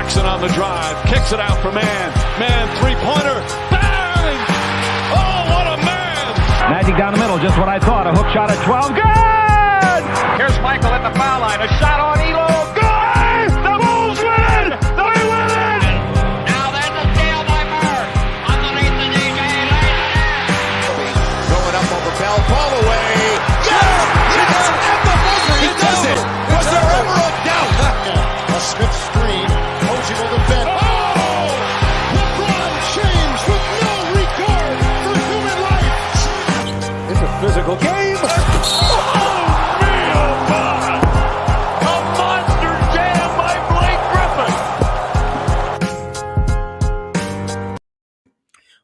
Clarkson on the drive, kicks it out for Man. Man, three-pointer, bang! Oh, what a man! Magic down the middle, just what I thought. A hook shot at 12, good! Here's Michael at the foul line, a shot on Elo, good! The Bulls win! They win it! Now there's a steal by Bird. Underneath the DJ, lays it in. Going up over Bell, ball away. Yes! Yes! At the buzzer, he does it! Was there ever a doubt? A Smith screen, Posey will defend. Oh! LeBron James with no regard for human life. It's a physical game. Oh, man, oh, my. A monster jam by Blake Griffin.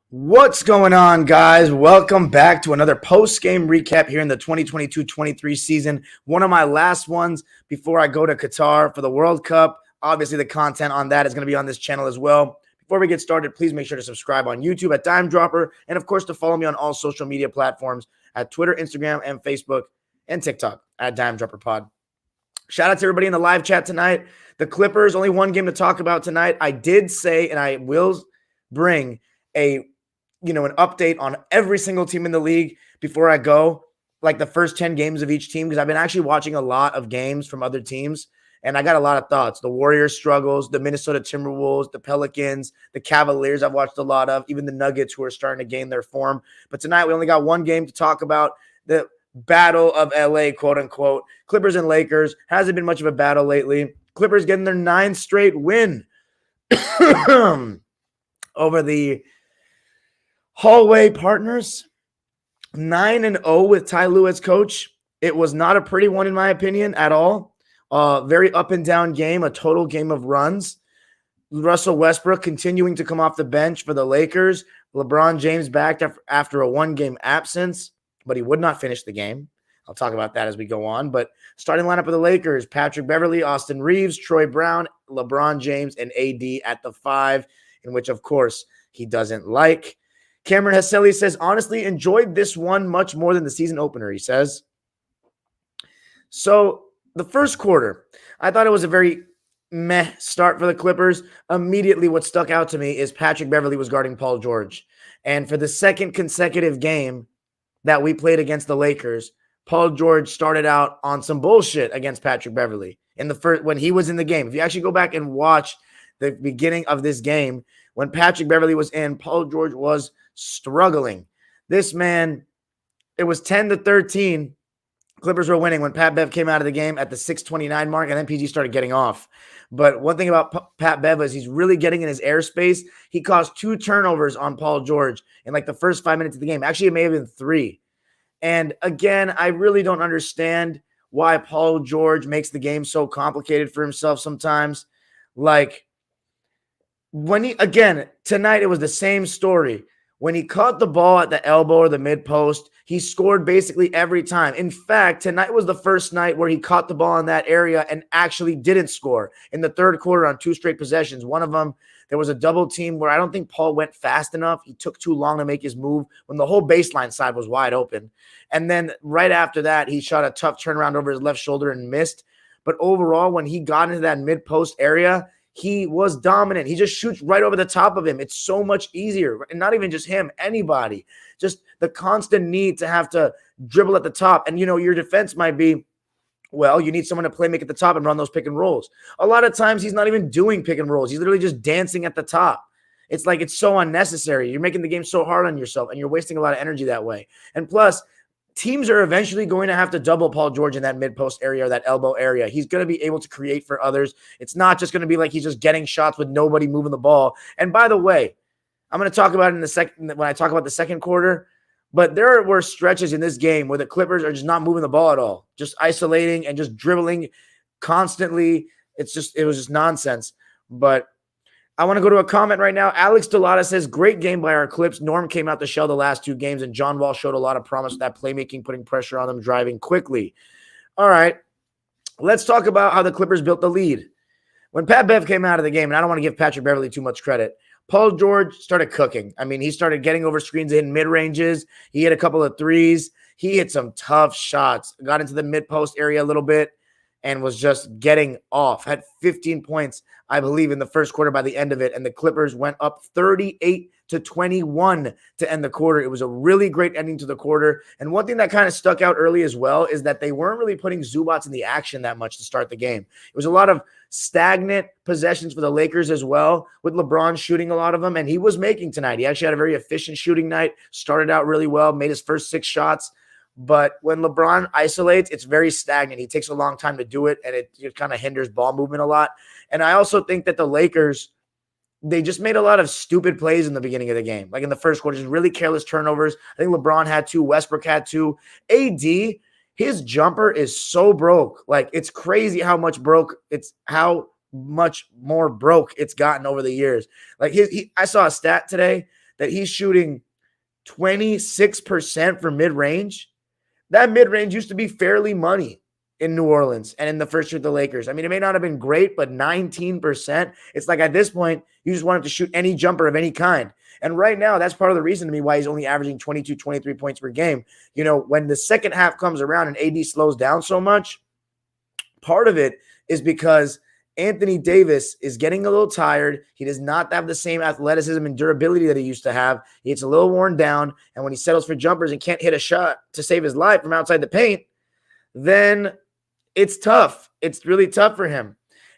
What's going on, guys? Welcome back to another post-game recap here in the 2022-23 season. One of my last ones before I go to Qatar for the World Cup. Obviously, the content on that is going to be on this channel as well. Before we get started, please make sure to subscribe on YouTube at Dime Dropper, and of course to follow me on all social media platforms at Twitter, Instagram, and Facebook, and TikTok at Dime Dropper Pod. Shout out to everybody in the live chat tonight. The Clippers, only one game to talk about tonight. I did say, and I will bring an update on every single team in the league before I go, like the first 10 games of each team, because I've been actually watching a lot of games from other teams, and I got a lot of thoughts. The Warriors struggles, the Minnesota Timberwolves, the Pelicans, the Cavaliers I've watched a lot of, even the Nuggets who are starting to gain their form. But tonight we only got one game to talk about, the battle of LA, quote unquote. Clippers and Lakers. Hasn't been much of a battle lately. Clippers getting their 9th straight win over the Hallway Partners. 9-0 with Ty Lue as coach. It was not a pretty one in my opinion at all. Very up and down game, a total game of runs. Russell Westbrook continuing to come off the bench for the Lakers. LeBron James back after a one-game absence, but he would not finish the game. I'll talk about that as we go on. But starting lineup of the Lakers, Patrick Beverley, Austin Reeves, Troy Brown, LeBron James, and AD at the 5, in which, of course, he doesn't like. Cameron Hasselli says, honestly, enjoyed this one much more than the season opener, he says. So the first quarter, I thought it was a very meh start for the Clippers. Immediately what stuck out to me is Patrick Beverley was guarding Paul George. And for the second consecutive game that we played against the Lakers, Paul George started out on some bullshit against Patrick Beverley in the first when he was in the game. If you actually go back and watch the beginning of this game, when Patrick Beverley was in, Paul George was struggling. This man, it was 10-13. Clippers were winning when Pat Bev came out of the game at the 6:29 mark, and then PG started getting off. But one thing about Pat Bev is he's really getting in his airspace. He caused 2 turnovers on Paul George in like the first 5 minutes of the game. Actually, it may have been 3. And again, I really don't understand why Paul George makes the game so complicated for himself sometimes. Like, tonight it was the same story. When he caught the ball at the elbow or the mid-post, he scored basically every time. In fact, tonight was the first night where he caught the ball in that area and actually didn't score in the third quarter on 2 straight possessions. One of them, there was a double team where I don't think Paul went fast enough. He took too long to make his move when the whole baseline side was wide open. And then right after that, he shot a tough turnaround over his left shoulder and missed. But overall, when he got into that mid-post area, he was dominant. He just shoots right over the top of him. It's so much easier. And not even just him, anybody. Just the constant need to have to dribble at the top. And, your defense might be, well, you need someone to play make at the top and run those pick and rolls. A lot of times he's not even doing pick and rolls. He's literally just dancing at the top. It's like it's so unnecessary. You're making the game so hard on yourself, and you're wasting a lot of energy that way. And plus, teams are eventually going to have to double Paul George in that mid-post area or that elbow area. He's going to be able to create for others. It's not just going to be like he's just getting shots with nobody moving the ball. And by the way, I'm going to talk about it in the second when I talk about the second quarter, but there were stretches in this game where the Clippers are just not moving the ball at all, just isolating and just dribbling constantly. It was just nonsense. But I want to go to a comment right now. Alex Delata says, great game by our Clips. Norm came out the shell the last 2 games, and John Wall showed a lot of promise with that playmaking, putting pressure on them, driving quickly. All right, let's talk about how the Clippers built the lead. When Pat Bev came out of the game, and I don't want to give Patrick Beverley too much credit, Paul George started cooking. I mean, he started getting over screens in mid-ranges. He hit a couple of threes. He hit some tough shots, got into the mid-post area a little bit. and was just getting off. Had 15 points, I believe, in the first quarter by the end of it, and the Clippers went up 38-21 to end the quarter. It was a really great ending to the quarter, and one thing that kind of stuck out early as well is that they weren't really putting Zubac in the action that much to start the game. It was a lot of stagnant possessions for the Lakers as well, with LeBron shooting a lot of them, and he was making tonight. He actually had a very efficient shooting night, started out really well, made his first 6 shots. But when LeBron isolates, it's very stagnant. He takes a long time to do it, and it kind of hinders ball movement a lot. And I also think that the Lakers, they just made a lot of stupid plays in the beginning of the game. Like in the first quarter, just really careless turnovers. I think LeBron had 2. Westbrook had 2. AD, his jumper is so broke. Like, it's crazy how much more broke it's gotten over the years. Like I saw a stat today that he's shooting 26% for mid-range. That mid-range used to be fairly money in New Orleans and in the first year of the Lakers. I mean, it may not have been great, but 19%. It's like at this point, you just want him to shoot any jumper of any kind. And right now, that's part of the reason to me why he's only averaging 22, 23 points per game. You know, when the second half comes around and AD slows down so much, part of it is because Anthony Davis is getting a little tired. He does not have the same athleticism and durability that he used to have. He gets a little worn down, and when he settles for jumpers and can't hit a shot to save his life from outside the paint, then it's tough. It's really tough for him.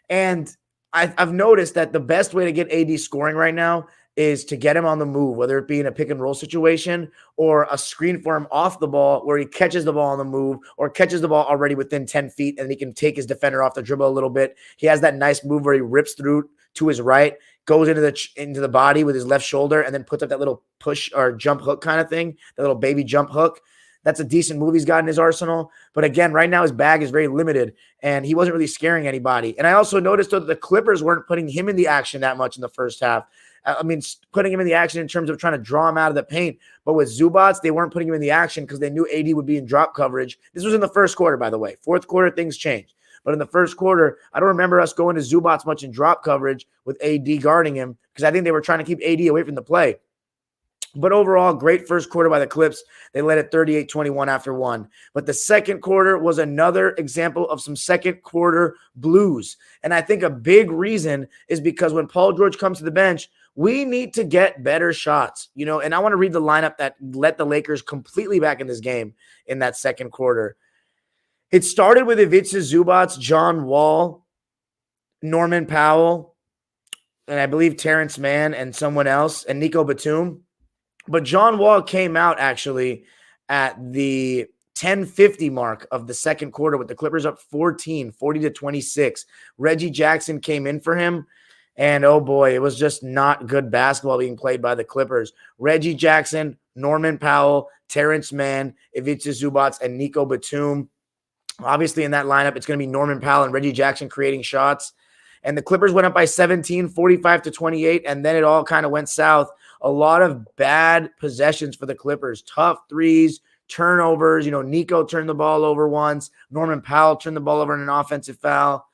And I've noticed that the best way to get AD scoring right now is to get him on the move, whether it be in a pick and roll situation or a screen for him off the ball where he catches the ball on the move or catches the ball already within 10 feet and he can take his defender off the dribble a little bit. He has that nice move where he rips through to his right, goes into the body with his left shoulder and then puts up that little push or jump hook kind of thing, that little baby jump hook. That's a decent move he's got in his arsenal. But again, right now his bag is very limited and he wasn't really scaring anybody. And I also noticed that the Clippers weren't putting him in the action that much in the first half. I mean, putting him in the action in terms of trying to draw him out of the paint. But with Zubac, they weren't putting him in the action because they knew AD would be in drop coverage. This was in the first quarter, by the way. Fourth quarter, things changed. But in the first quarter, I don't remember us going to Zubac much in drop coverage with AD guarding him because I think they were trying to keep AD away from the play. But overall, great first quarter by the Clips. They led at 38-21 after 1. But the second quarter was another example of some second quarter blues. And I think a big reason is because when Paul George comes to the bench, we need to get better shots, you know, and I want to read the lineup that let the Lakers completely back in this game in that second quarter. It started with Ivica Zubac, John Wall, Norman Powell, and I believe Terrence Mann and someone else, and Nico Batum. But John Wall came out actually at the 10:50 mark of the second quarter with the Clippers up 40-26. Reggie Jackson came in for him. And, oh, boy, it was just not good basketball being played by the Clippers. Reggie Jackson, Norman Powell, Terrence Mann, Ivica Zubac, and Nico Batum. Obviously, in that lineup, it's going to be Norman Powell and Reggie Jackson creating shots. And the Clippers went up by 17, 45-28, and then it all kind of went south. A lot of bad possessions for the Clippers. Tough threes, turnovers. You know, Nico turned the ball over once. Norman Powell turned the ball over in an offensive foul.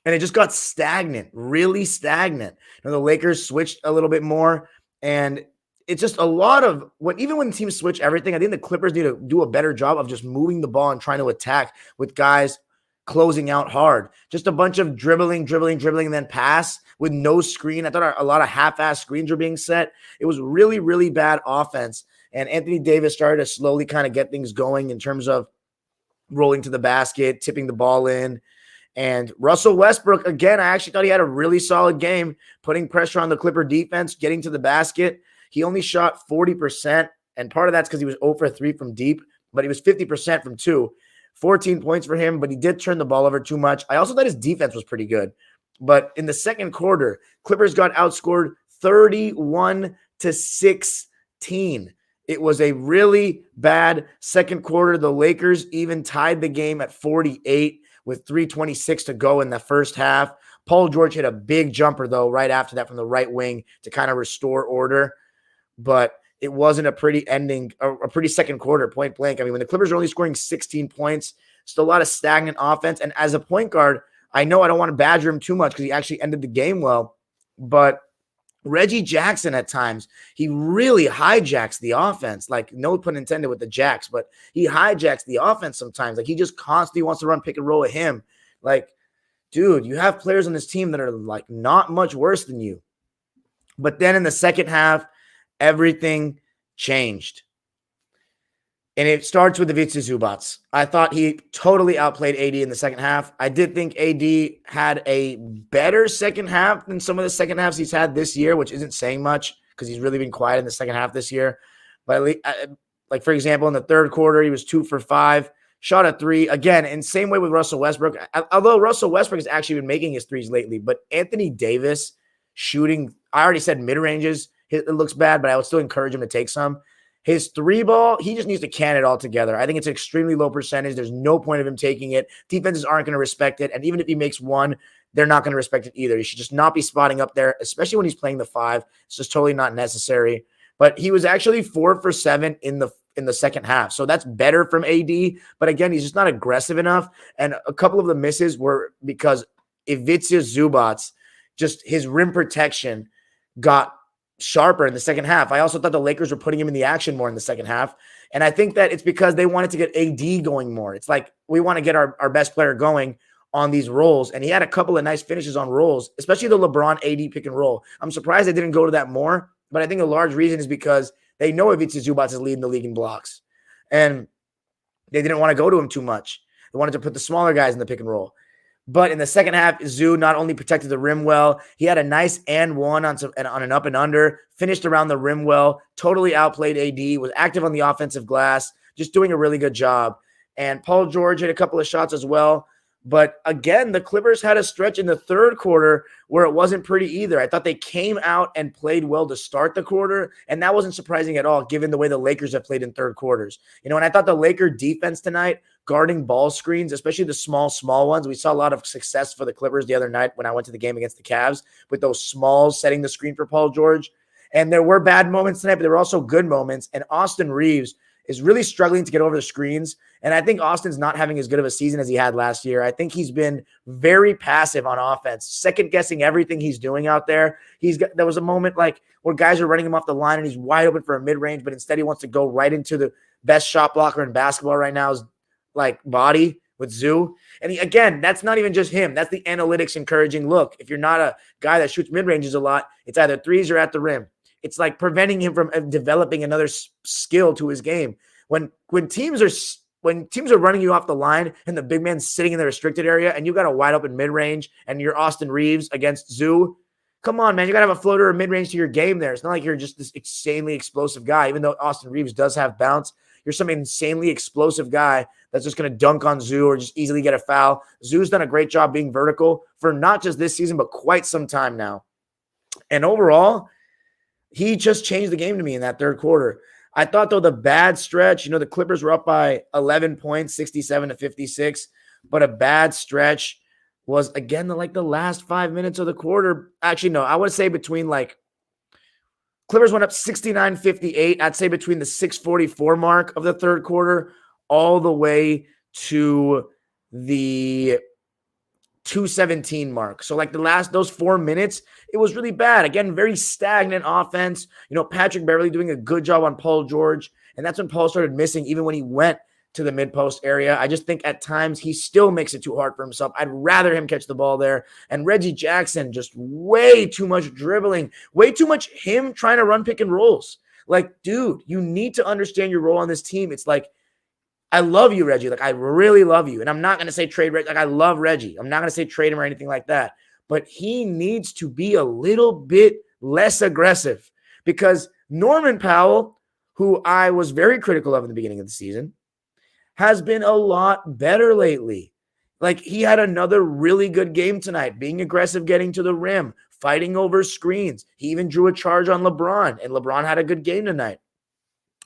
And it just got stagnant, really stagnant. You know, the Lakers switched a little bit more, and it's just a lot of even when teams switch everything, I think the Clippers need to do a better job of just moving the ball and trying to attack with guys closing out hard. Just a bunch of dribbling, and then pass with no screen. I thought a lot of half-ass screens were being set. It was really, really bad offense. And Anthony Davis started to slowly kind of get things going in terms of rolling to the basket, tipping the ball in. And Russell Westbrook, again, I actually thought he had a really solid game, putting pressure on the Clipper defense, getting to the basket. He only shot 40%, and part of that's because he was 0 for 3 from deep, but he was 50% from 2. 14 points for him, but he did turn the ball over too much. I also thought his defense was pretty good. But in the second quarter, Clippers got outscored 31-16. It was a really bad second quarter. The Lakers even tied the game at 48 with 3:26 to go in the first half. Paul George hit a big jumper, though, right after that from the right wing to kind of restore order. But it wasn't a pretty ending, a pretty second quarter, point blank. I mean, when the Clippers are only scoring 16 points, still a lot of stagnant offense. And as a point guard, I know I don't want to badger him too much because he actually ended the game well. But Reggie Jackson at times, he really hijacks the offense. Like, no pun intended with the jacks, but he hijacks the offense sometimes. Like, he just constantly wants to run pick and roll at him. Like, dude, you have players on this team that are like not much worse than you. But then in the second half, everything changed. And it starts with Ivica Zubac. I thought he totally outplayed AD in the second half. I did think AD had a better second half than some of the second halves he's had this year, which isn't saying much because he's really been quiet in the second half this year. But like, for example, in the third quarter, he was 2 for 5, shot a 3. Again, in same way with Russell Westbrook. Although Russell Westbrook has actually been making his threes lately, but Anthony Davis shooting, I already said mid-ranges, it looks bad, but I would still encourage him to take some. His 3-ball, he just needs to can it all together. I think it's an extremely low percentage. There's no point of him taking it. Defenses aren't going to respect it. And even if he makes one, they're not going to respect it either. He should just not be spotting up there, especially when he's playing the 5. It's just totally not necessary. But he was actually 4 for 7 in the second half. So that's better from AD. But again, he's just not aggressive enough. And a couple of the misses were because Ivica Zubac, just his rim protection got sharper in the second half. I also thought the Lakers were putting him in the action more in the second half. And I think that it's because they wanted to get AD going more. It's like, we want to get our best player going on these rolls. And he had a couple of nice finishes on rolls, especially the LeBron AD pick and roll. I'm surprised they didn't go to that more, but I think a large reason is because they know Ivica Zubac is leading the league in blocks. And they didn't want to go to him too much. They wanted to put the smaller guys in the pick and roll. But in the second half, Zoo not only protected the rim well, he had a nice and one on an up and under, finished around the rim well, totally outplayed AD, was active on the offensive glass, just doing a really good job. And Paul George hit a couple of shots as well. But again, the Clippers had a stretch in the third quarter where it wasn't pretty either. I thought they came out and played well to start the quarter, and that wasn't surprising at all given the way the Lakers have played in third quarters. You know, and I thought the Laker defense tonight, guarding ball screens, especially the small ones. We saw a lot of success for the Clippers the other night when I went to the game against the Cavs with those smalls setting the screen for Paul George. And there were bad moments tonight, but there were also good moments. And Austin Reeves is really struggling to get over the screens. And I think Austin's not having as good of a season as he had last year. I think he's been very passive on offense, second-guessing everything he's doing out there. There was a moment like where guys are running him off the line and he's wide open for a mid-range, but instead he wants to go right into the best shot blocker in basketball right now, is like body with Zoo. And again, that's not even just him. That's the analytics encouraging look. If you're not a guy that shoots mid-ranges a lot, it's either threes or at the rim. It's like preventing him from developing another skill to his game. When teams are running you off the line and the big man's sitting in the restricted area and you got a wide open mid-range and you're Austin Reeves against Zoo, come on, man. You got to have a floater or mid-range to your game there. It's not like you're just this insanely explosive guy, even though Austin Reeves does have bounce. You're some insanely explosive guy that's just going to dunk on Zoo or just easily get a foul. Zoo's done a great job being vertical for not just this season, but quite some time now. And overall, he just changed the game to me in that third quarter. I thought, though, the bad stretch, the Clippers were up by 11 points, 67-56, but a bad stretch was, again, the last 5 minutes of the quarter. Actually, no, I would say between Clippers went up 69-58. I'd say between the 6:44 mark of the third quarter all the way to the 2:17 mark. So those 4 minutes, it was really bad. Again, very stagnant offense. Patrick Beverley doing a good job on Paul George. And that's when Paul started missing, even when he went to the mid-post area. I just think at times he still makes it too hard for himself. I'd rather him catch the ball there. And Reggie Jackson, just way too much dribbling, way too much him trying to run pick and rolls. Dude, you need to understand your role on this team. It's I love you, Reggie. I really love you. And I'm not going to say trade Reggie. I love Reggie. I'm not going to say trade him or anything like that. But he needs to be a little bit less aggressive because Norman Powell, who I was very critical of in the beginning of the season, has been a lot better lately. He had another really good game tonight, being aggressive, getting to the rim, fighting over screens. He even drew a charge on LeBron, and LeBron had a good game tonight.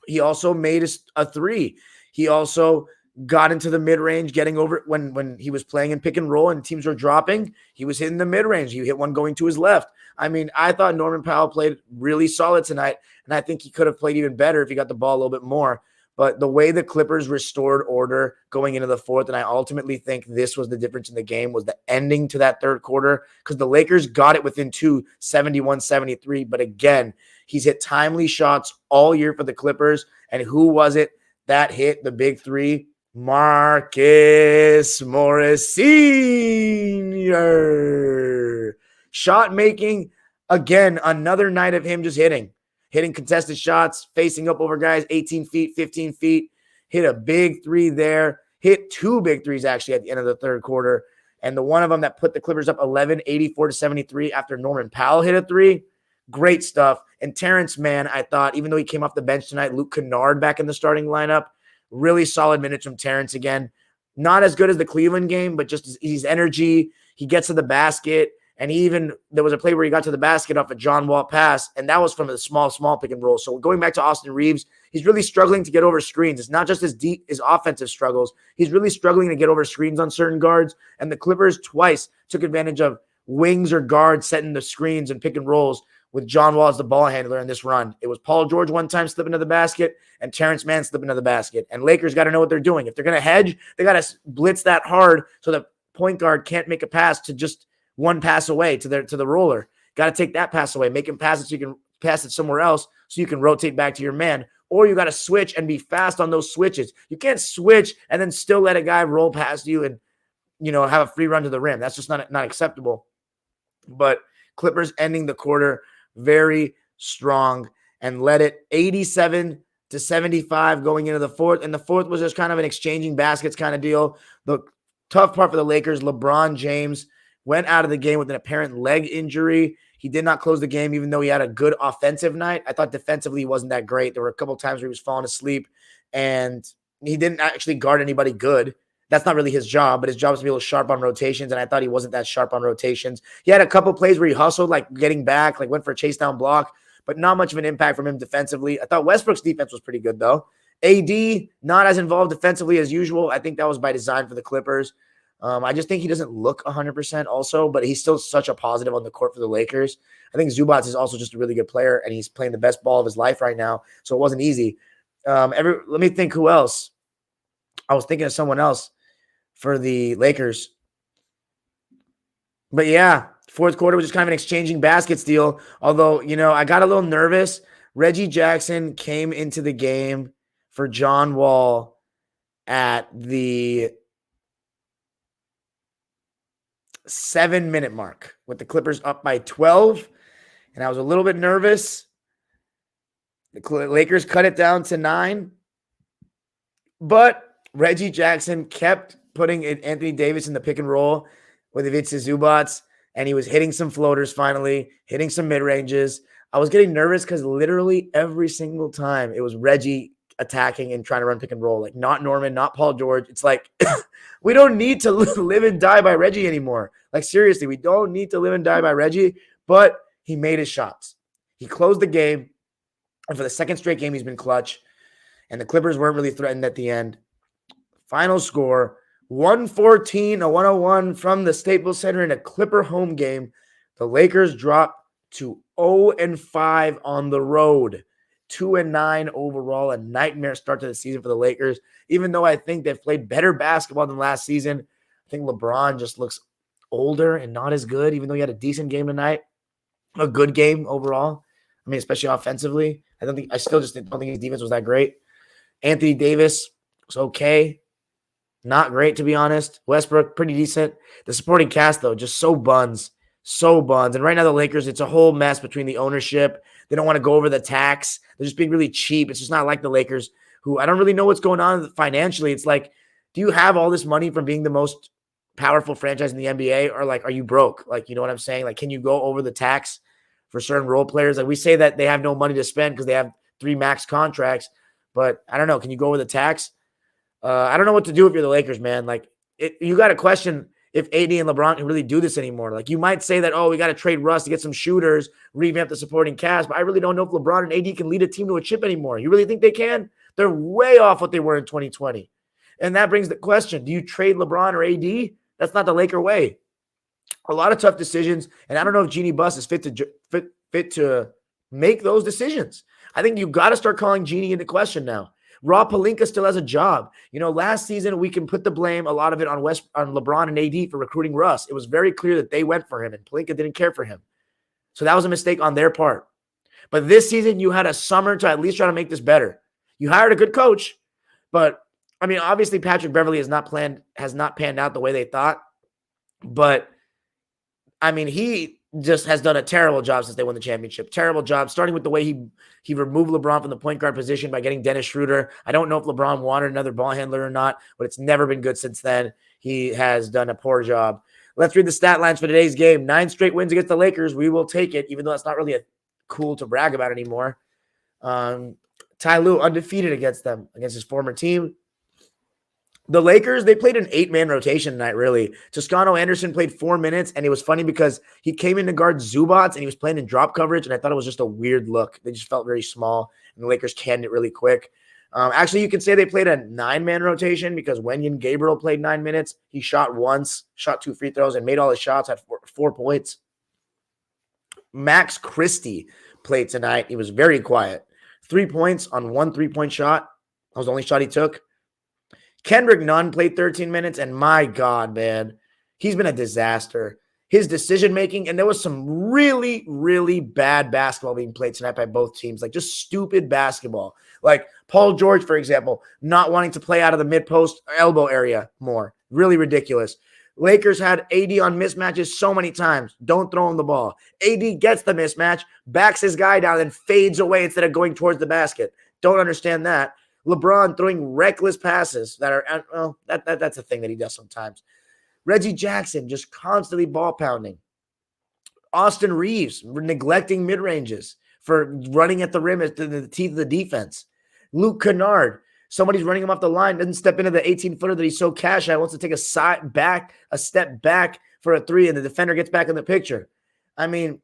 He also made a three. He also got into the mid-range, getting over when he was playing in pick and roll and teams were dropping. He was hitting the mid-range. He hit one going to his left. I thought Norman Powell played really solid tonight, and I think he could have played even better if he got the ball a little bit more. But the way the Clippers restored order going into the fourth, and I ultimately think this was the difference in the game, was the ending to that third quarter, because the Lakers got it within 2, 71-73. But again, he's hit timely shots all year for the Clippers. And who was it that hit the big three? Marcus Morris Sr. Shot making, again, another night of him just hitting contested shots, facing up over guys 18 feet, 15 feet, hit a big three there, hit 2 big threes actually at the end of the third quarter. And the one of them that put the Clippers up 11, 84-73 after Norman Powell hit a 3. Great stuff. And Terrence Mann, I thought, even though he came off the bench tonight, Luke Kennard back in the starting lineup, really solid minutes from Terrence again. Not as good as the Cleveland game, but just his energy. He gets to the basket. And there was a play where he got to the basket off a John Wall pass, and that was from a small pick and roll. So going back to Austin Reeves, he's really struggling to get over screens. It's not just his offensive struggles. He's really struggling to get over screens on certain guards, and the Clippers twice took advantage of wings or guards setting the screens and pick and rolls with John Wall as the ball handler in this run. It was Paul George one time slipping to the basket and Terrence Mann slipping to the basket. And Lakers got to know what they're doing. If they're going to hedge, they got to blitz that hard so the point guard can't make a pass to just one pass away to the roller. Got to take that pass away, make him pass it so you can pass it somewhere else so you can rotate back to your man. Or you got to switch and be fast on those switches. You can't switch and then still let a guy roll past you and, have a free run to the rim. That's just not acceptable. But Clippers ending the quarter very strong and led it 87-75 going into the fourth. And the fourth was just kind of an exchanging baskets kind of deal. The tough part for the Lakers, LeBron James went out of the game with an apparent leg injury. He did not close the game, even though he had a good offensive night. I thought defensively he wasn't that great. There were a couple of times where he was falling asleep, and he didn't actually guard anybody good. That's not really his job, but his job is to be a little sharp on rotations, and I thought he wasn't that sharp on rotations. He had a couple plays where he hustled, like getting back, like went for a chase down block, but not much of an impact from him defensively. I thought Westbrook's defense was pretty good, though. AD, not as involved defensively as usual. I think that was by design for the Clippers. I just think he doesn't look 100% also, but he's still such a positive on the court for the Lakers. I think Zubac is also just a really good player, and he's playing the best ball of his life right now, so it wasn't easy. Let me think who else. I was thinking of someone else for the Lakers. But yeah, fourth quarter was just kind of an exchanging baskets deal, although, I got a little nervous. Reggie Jackson came into the game for John Wall at the 7-minute mark with the Clippers up by 12. And I was a little bit nervous. The Lakers cut it down to 9. But Reggie Jackson kept putting Anthony Davis in the pick and roll with Ivica Zubac. And he was hitting some floaters finally, hitting some mid-ranges. I was getting nervous because literally every single time it was Reggie attacking and trying to run pick and roll. Like not Norman, not Paul George. It's like we don't need to live and die by Reggie anymore. Like seriously, we don't need to live and die by Reggie, but he made his shots. He closed the game, and for the second straight game, he's been clutch, and the Clippers weren't really threatened at the end. Final score, 114-101 from the Staples Center in a Clipper home game. The Lakers dropped to 0-5 on the road. 2-9 overall, a nightmare start to the season for the Lakers. Even though I think they've played better basketball than last season, I think LeBron just looks older and not as good, even though he had a decent game tonight. A good game overall. I mean, especially offensively. I still just don't think his defense was that great. Anthony Davis was okay. Not great, to be honest. Westbrook, pretty decent. The supporting cast, though, just so buns. So buns. And right now, the Lakers, it's a whole mess between the ownership. They don't want to go over the tax. They're just being really cheap. It's just not like the Lakers, who I don't really know what's going on financially. It's like, do you have all this money from being the most powerful franchise in the NBA? Or, like, are you broke? Like, you know what I'm saying? Like, can you go over the tax for certain role players? Like, we say that they have no money to spend because they have 3 max contracts. But, I don't know. Can you go over the tax? I don't know what to do if you're the Lakers, man. Like, you got to question if AD and LeBron can really do this anymore. Like, you might say that, oh, we got to trade Russ to get some shooters, revamp the supporting cast, but I really don't know if LeBron and AD can lead a team to a chip anymore. You really think they can? They're way off what they were in 2020. And that brings the question, do you trade LeBron or AD? That's not the Laker way. A lot of tough decisions, and I don't know if Jeanie Buss is fit to make those decisions. I think you got to start calling Jeanie into question now. Rob Pelinka still has a job. You know, last season we can put the blame, a lot of it on LeBron and AD for recruiting Russ. It was very clear that they went for him and Pelinka didn't care for him. So that was a mistake on their part. But this season you had a summer to at least try to make this better. You hired a good coach, but I mean, obviously Patrick Beverley has not panned out the way they thought. But I mean, he just has done a terrible job since they won the championship. Terrible job, starting with the way he removed LeBron from the point guard position by getting Dennis Schroeder. I don't know if LeBron wanted another ball handler or not, but it's never been good since then. He has done a poor job. Let's read the stat lines for today's game. 9 straight wins against the Lakers. We will take it, even though it's not really cool to brag about anymore. Ty Lue undefeated against his former team. The Lakers, they played an 8-man rotation tonight, really. Toscano Anderson played 4 minutes, and it was funny because he came in to guard Zubats, and he was playing in drop coverage, and I thought it was just a weird look. They just felt very small, and the Lakers canned it really quick. Actually, you could say they played a 9-man rotation because Wenyen Gabriel played 9 minutes. He shot once, shot 2 free throws, and made all his shots, had 4 points. Max Christie played tonight. He was very quiet. 3 points on 1 3-point shot. That was the only shot he took. Kendrick Nunn played 13 minutes, and my God, man, he's been a disaster. His decision-making, and there was some really, really bad basketball being played tonight by both teams, like just stupid basketball. Like Paul George, for example, not wanting to play out of the mid-post elbow area more. Really ridiculous. Lakers had AD on mismatches so many times. Don't throw him the ball. AD gets the mismatch, backs his guy down, and fades away instead of going towards the basket. Don't understand that. LeBron throwing reckless passes that are, well, that's a thing that he does sometimes. Reggie Jackson just constantly ball pounding. Austin Reeves neglecting mid-ranges for running at the rim at the teeth of the defense. Luke Kennard, somebody's running him off the line, doesn't step into the 18-footer that he's so cash at, wants to take a step back for a 3, and the defender gets back in the picture. I mean,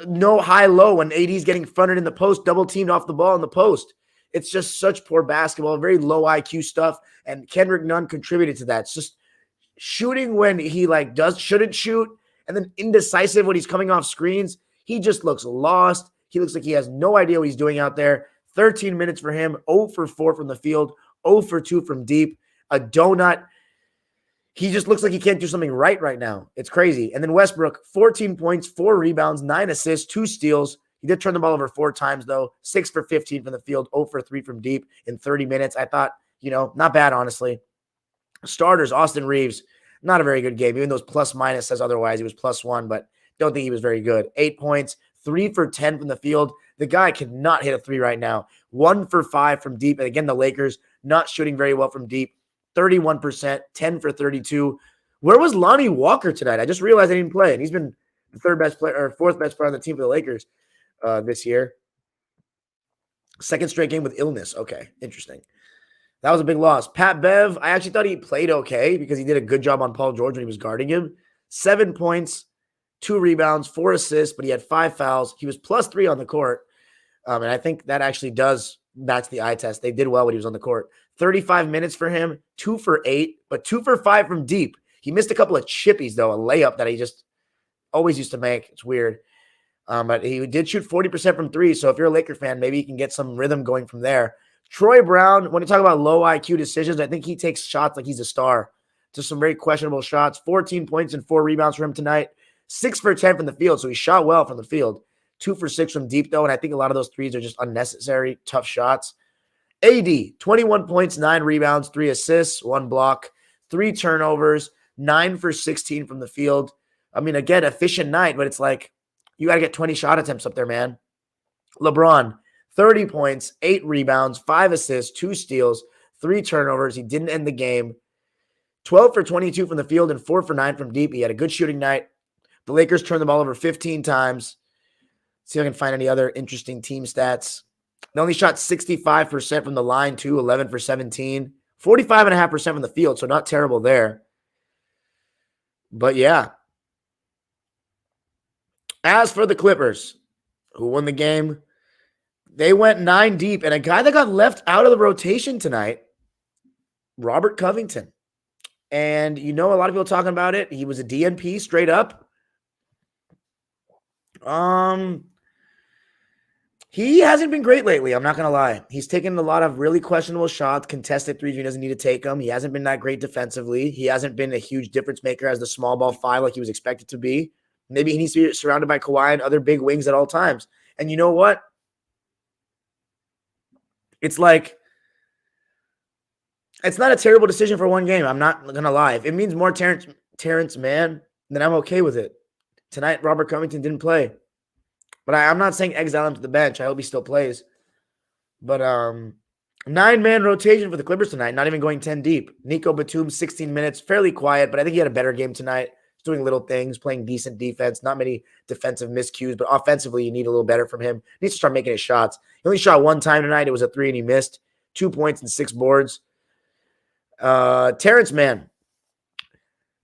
no high-low when AD's getting fronted in the post, double-teamed off the ball in the post. It's just such poor basketball, very low IQ stuff, and Kendrick Nunn contributed to that. It's just shooting when he shouldn't shoot, and then indecisive when he's coming off screens. He just looks lost. He looks like he has no idea what he's doing out there. 13 minutes for him, 0 for 4 from the field, 0 for 2 from deep, a donut. He just looks like he can't do something right now. It's crazy. And then Westbrook, 14 points, 4 rebounds, 9 assists, 2 steals. He did turn the ball over 4 times, though. 6 for 15 from the field, 0 for 3 from deep in 30 minutes. I thought, not bad, honestly. Starters, Austin Reeves, not a very good game. Even though plus minus says otherwise, he was +1, but don't think he was very good. 8 points, 3 for 10 from the field. The guy cannot hit a 3 right now. 1 for 5 from deep. And again, the Lakers not shooting very well from deep. 31%, 10 for 32. Where was Lonnie Walker tonight? I just realized I didn't play, and he's been the 4th best player on the team for the Lakers this year. 2nd straight game with illness. Okay, interesting. That was a big loss. Pat Bev, I actually thought he played okay because he did a good job on Paul George when he was guarding him. 7 points, 2 rebounds, 4 assists, but he had 5 fouls. He was +3 on the court, and I think that actually does match the eye test. They did well when he was on the court. 35 minutes for him, 2 for 8, but 2 for 5 from deep. He missed a couple of chippies, though, a layup that he just always used to make. It's weird. But he did shoot 40% from 3, so if you're a Laker fan, maybe you can get some rhythm going from there. Troy Brown, when you talk about low IQ decisions, I think he takes shots like he's a star. Just some very questionable shots. 14 points and 4 rebounds for him tonight. 6 for 10 from the field, so he shot well from the field. 2 for 6 from deep, though, and I think a lot of those threes are just unnecessary, tough shots. AD, 21 points, 9 rebounds, 3 assists, 1 block, 3 turnovers, 9 for 16 from the field. I mean, again, efficient night, but it's like you got to get 20 shot attempts up there, man. LeBron, 30 points, 8 rebounds, 5 assists, 2 steals, 3 turnovers. He didn't end the game. 12 for 22 from the field and 4 for 9 from deep. He had a good shooting night. The Lakers turned the ball over 15 times. See if I can find any other interesting team stats. They only shot 65% from the line, too, 11 for 17. 45.5% from the field, so not terrible there. But, yeah. As for the Clippers, who won the game, they went 9 deep. And a guy that got left out of the rotation tonight, Robert Covington. And a lot of people talking about it. He was a DNP straight up. He hasn't been great lately. I'm not going to lie. He's taken a lot of really questionable shots, contested threes. He doesn't need to take them. He hasn't been that great defensively. He hasn't been a huge difference maker as the small ball five like he was expected to be. Maybe he needs to be surrounded by Kawhi and other big wings at all times. And you know what? It's like, it's not a terrible decision for one game. I'm not going to lie. If it means more Terrence Mann, then I'm okay with it. Tonight, Robert Covington didn't play. But I'm not saying exile him to the bench. I hope he still plays. But 9-man rotation for the Clippers tonight, not even going 10 deep. Nico Batum, 16 minutes, fairly quiet, but I think he had a better game tonight. He's doing little things, playing decent defense, not many defensive miscues, but offensively, you need a little better from him. He needs to start making his shots. He only shot one time tonight. It was a 3, and he missed. 2 points and 6 boards. Terrence Mann,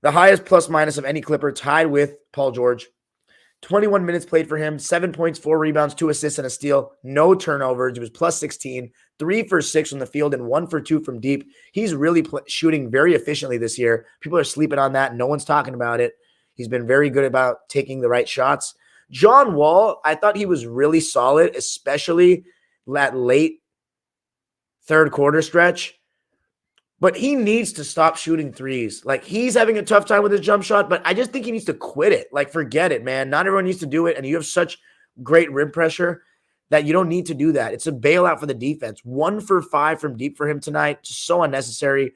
the highest plus-minus of any Clipper, tied with Paul George. 21 minutes played for him, 7 points, 4 rebounds, 2 assists, and a steal. No turnovers. It was plus 16, 3 for 6 from the field, and 1 for 2 from deep. He's really shooting very efficiently this year. People are sleeping on that. No one's talking about it. He's been very good about taking the right shots. John Wall, I thought he was really solid, especially that late third quarter stretch. But he needs to stop shooting threes. Like, he's having a tough time with his jump shot, but I just think he needs to quit it. Like, forget it, man. Not everyone needs to do it, and you have such great rim pressure that you don't need to do that. It's a bailout for the defense. 1 for 5 from deep for him tonight. Just so unnecessary.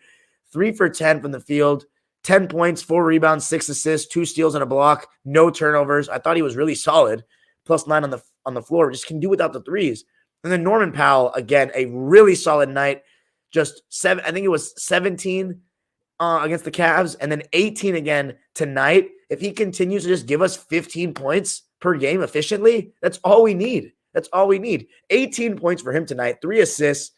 3 for 10 from the field. 10 points, 4 rebounds, 6 assists, 2 steals and a block. No turnovers. I thought he was really solid. Plus 9 on the floor. Just can do without the threes. And then Norman Powell, again, a really solid night. Just 7, I think it was 17 against the Cavs, and then 18 again tonight. If he continues to just give us 15 points per game efficiently, that's all we need. That's all we need. 18 points for him tonight, 3 assists,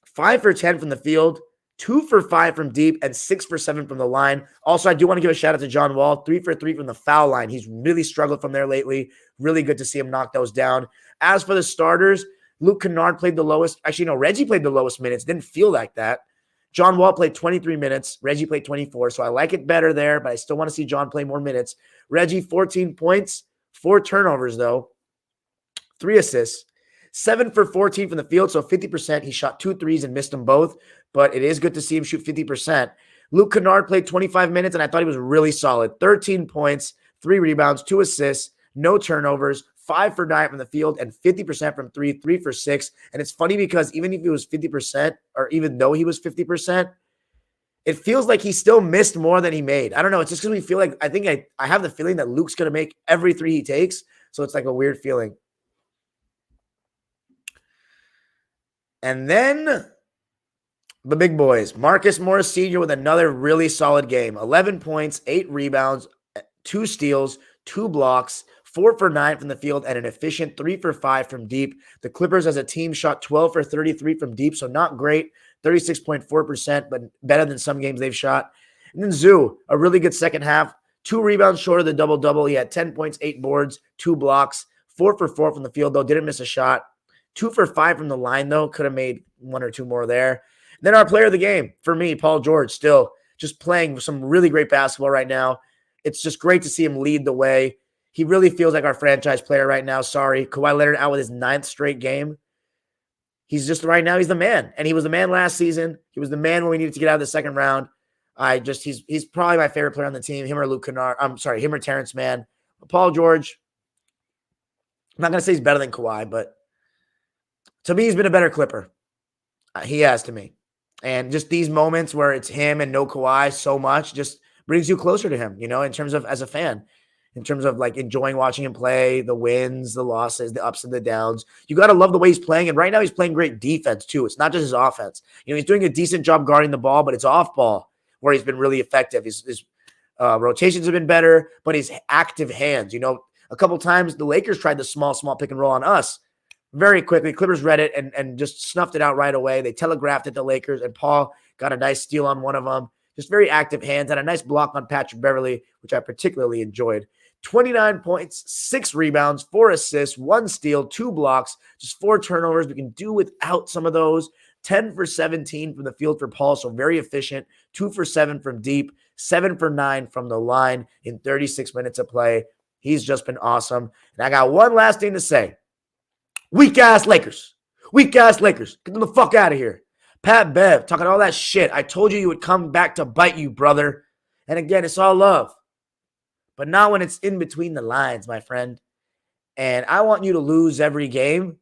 5 for 10 from the field, 2 for 5 from deep, and 6 for 7 from the line. Also, I do want to give a shout out to John Wall, 3 for 3 from the foul line. He's really struggled from there lately. Really good to see him knock those down. As for the starters, Luke Kennard played the lowest. Actually, no, Reggie played the lowest minutes. Didn't feel like that. John Wall played 23 minutes. Reggie played 24, so I like it better there, but I still want to see John play more minutes. Reggie, 14 points, 4 turnovers, though, 3 assists, 7 for 14 from the field, so 50%. He shot 2 threes and missed them both, but it is good to see him shoot 50%. Luke Kennard played 25 minutes, and I thought he was really solid. 13 points, 3 rebounds, 2 assists, no turnovers, 5 for 9 from the field, and 50% from 3, 3 for 6. And it's funny because even if he was 50%, or even though he was 50%, it feels like he still missed more than he made. I don't know. It's just because we feel like, I think I have the feeling that Luke's going to make every 3 he takes. So it's like a weird feeling. And then the big boys. Marcus Morris Sr. with another really solid game. 11 points, 8 rebounds, 2 steals, 2 blocks, 4 for 9 from the field, and an efficient 3 for 5 from deep. The Clippers as a team shot 12 for 33 from deep, so not great, 36.4%, but better than some games they've shot. And then Zoo, a really good second half, 2 rebounds short of the double-double. He had 10 points, 8 boards, 2 blocks, 4 for 4 from the field, though, didn't miss a shot. 2 for 5 from the line, though, could have made 1 or 2 more there. Then our player of the game, for me, Paul George, still just playing some really great basketball right now. It's just great to see him lead the way. He really feels like our franchise player right now. Sorry. Kawhi Leonard out with his 9th straight game. He's just right now, he's the man. And he was the man last season. He was the man when we needed to get out of the second round. He's probably my favorite player on the team. Him or Luke Kennard. Him or Terrence Mann. Paul George, I'm not going to say he's better than Kawhi, but to me, he's been a better Clipper. He has to me. And just these moments where it's him and no Kawhi so much just brings you closer to him, in terms of as a fan. In terms of like enjoying watching him play, the wins, the losses, the ups and the downs. You got to love the way he's playing. And right now he's playing great defense too. It's not just his offense. He's doing a decent job guarding the ball, but it's off ball where he's been really effective. His rotations have been better, but his active hands, a couple times the Lakers tried the small pick and roll on us very quickly. Clippers read it and just snuffed it out right away. They telegraphed it to Lakers, and Paul got a nice steal on one of them. Just very active hands, and a nice block on Patrick Beverley, which I particularly enjoyed. 29 points, 6 rebounds, 4 assists, 1 steal, 2 blocks, just 4 turnovers. We can do without some of those. 10 for 17 from the field for Paul, so very efficient. 2 for 7 from deep, 7 for 9 from the line in 36 minutes of play. He's just been awesome. And I got one last thing to say. Weak-ass Lakers. Weak-ass Lakers. Get them the fuck out of here. Pat Bev talking all that shit. I told you would come back to bite you, brother. And again, it's all love. But not when it's in between the lines, my friend. And I want you to lose every game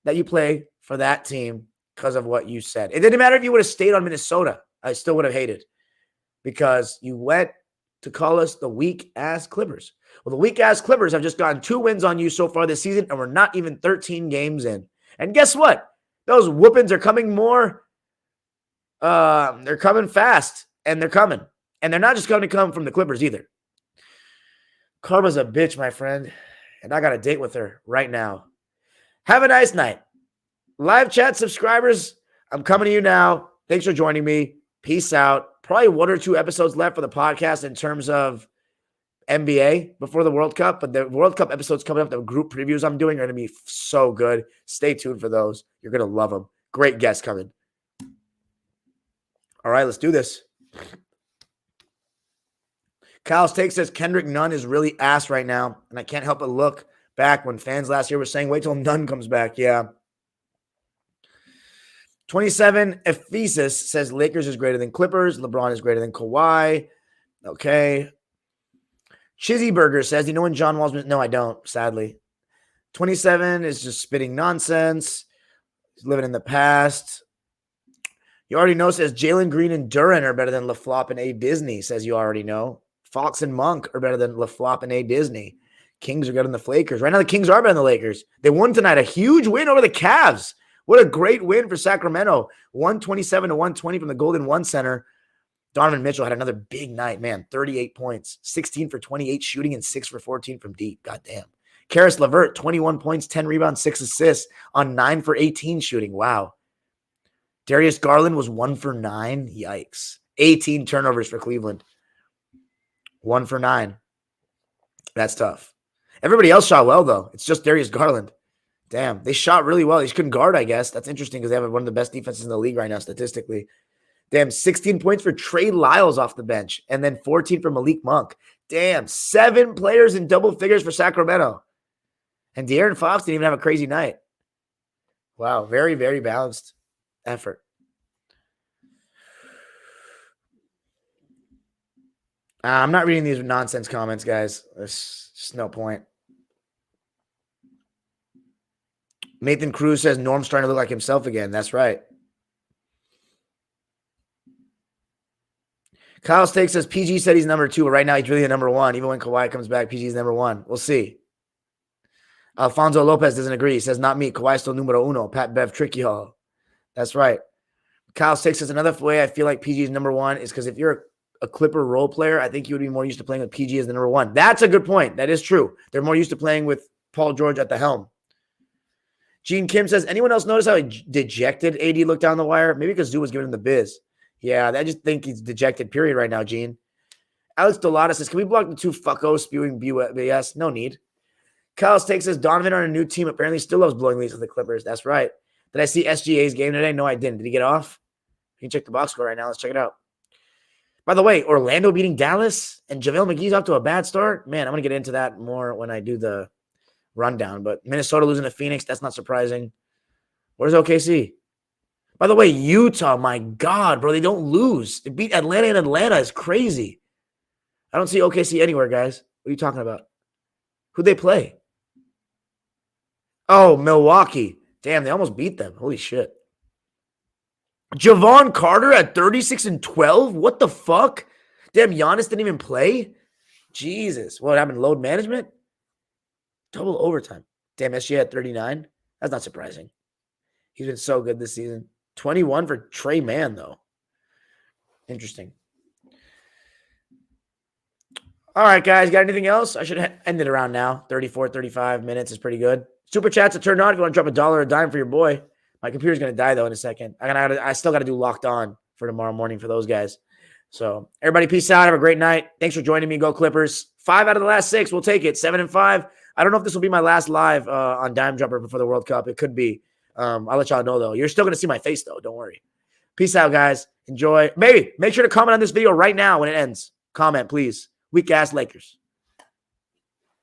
that you play for that team because of what you said. It didn't matter if you would have stayed on Minnesota. I still would have hated because you went to call us the weak-ass Clippers. Well, the weak-ass Clippers have just gotten 2 wins on you so far this season, and we're not even 13 games in. And guess what? Those whoopings are coming more. They're coming fast, and they're coming. And they're not just going to come from the Clippers either. Karma's a bitch, my friend, and I got a date with her right now. Have a nice night. Live chat subscribers, I'm coming to you now. Thanks for joining me. Peace out. Probably 1 or 2 episodes left for the podcast in terms of NBA before the World Cup, but the World Cup episodes coming up, the group previews I'm doing are going to be so good. Stay tuned for those. You're going to love them. Great guests coming. All right, let's do this. Kyle's take says Kendrick Nunn is really ass right now, and I can't help but look back when fans last year were saying, wait till Nunn comes back. Yeah. 27 Ephesus says Lakers is greater than Clippers. LeBron is greater than Kawhi. Okay. Chizzy Burger says, you know when John Wall's... No, I don't, sadly. 27 is just spitting nonsense. He's living in the past. You already know says Jalen Green and Duran are better than LaFlop and A. Disney, says you already know. Fox and Monk are better than LaFlop and A. Disney. Kings are better than the Lakers. Right now, the Kings are better than the Lakers. They won tonight. A huge win over the Cavs. What a great win for Sacramento. 127-120 from the Golden One Center. Donovan Mitchell had another big night, man. 38 points, 16 for 28 shooting, and 6 for 14 from deep. Goddamn. Karis LeVert, 21 points, 10 rebounds, 6 assists on 9 for 18 shooting. Wow. Darius Garland was 1 for 9. Yikes. 18 turnovers for Cleveland. 1 for 9. That's tough. Everybody else shot well, though. It's just Darius Garland. Damn. They shot really well. They just couldn't guard, I guess. That's interesting because they have one of the best defenses in the league right now, statistically. Damn, 16 points for Trey Lyles off the bench, and then 14 for Malik Monk. Damn, 7 players in double figures for Sacramento. And De'Aaron Fox didn't even have a crazy night. Wow, very, very balanced effort. I'm not reading these nonsense comments, guys. There's just no point. Nathan Cruz says Norm's trying to look like himself again. That's right. Kyle Steak says PG said he's number 2, but right now he's really the number 1. Even when Kawhi comes back, PG's number 1. We'll see. Alfonso Lopez doesn't agree. He says, not me. Kawhi's still numero uno. Pat Bev trick y'all. That's right. Kyle Steak says another way I feel like PG is number 1 is because if you're a Clipper role player, I think you would be more used to playing with PG as the number 1. That's a good point. That is true. They're more used to playing with Paul George at the helm. Gene Kim says, anyone else notice how dejected AD looked down the wire? Maybe because Zoo was giving him the biz. Yeah, I just think he's dejected, period, right now, Gene. Alex Dolata says, can we block the 2 fuckos spewing BS? No need. Kyle Steak says, Donovan on a new team apparently still loves blowing leads with the Clippers. That's right. Did I see SGA's game today? No, I didn't. Did he get off? You can check the box score right now. Let's check it out. By the way, Orlando beating Dallas and JaVale McGee's off to a bad start. Man, I'm going to get into that more when I do the rundown. But Minnesota losing to Phoenix, that's not surprising. Where's OKC? By the way, Utah, my God, bro, they don't lose. They beat Atlanta, and Atlanta is crazy. I don't see OKC anywhere, guys. What are you talking about? Who'd they play? Oh, Milwaukee. Damn, they almost beat them. Holy shit. Javon Carter at 36 and 12? What the fuck? Damn, Giannis didn't even play? Jesus. What happened? Load management? Double overtime. Damn, SGA at 39? That's not surprising. He's been so good this season. 21 for Trey Mann, though. Interesting. All right, guys. Got anything else? I should end it around now. 34, 35 minutes is pretty good. Super chats are turned on if you want to drop $1 a dime for your boy. My computer's going to die, though, in a second. I still got to do Locked On for tomorrow morning for those guys. So, everybody, peace out. Have a great night. Thanks for joining me. Go Clippers. 5 out of the last 6. We'll take it. 7-5. I don't know if this will be my last live on Dime Jumper before the World Cup. It could be. I'll let y'all know, though. You're still going to see my face, though. Don't worry. Peace out, guys. Enjoy. Maybe make sure to comment on this video right now when it ends. Comment, please. Weak-ass Lakers.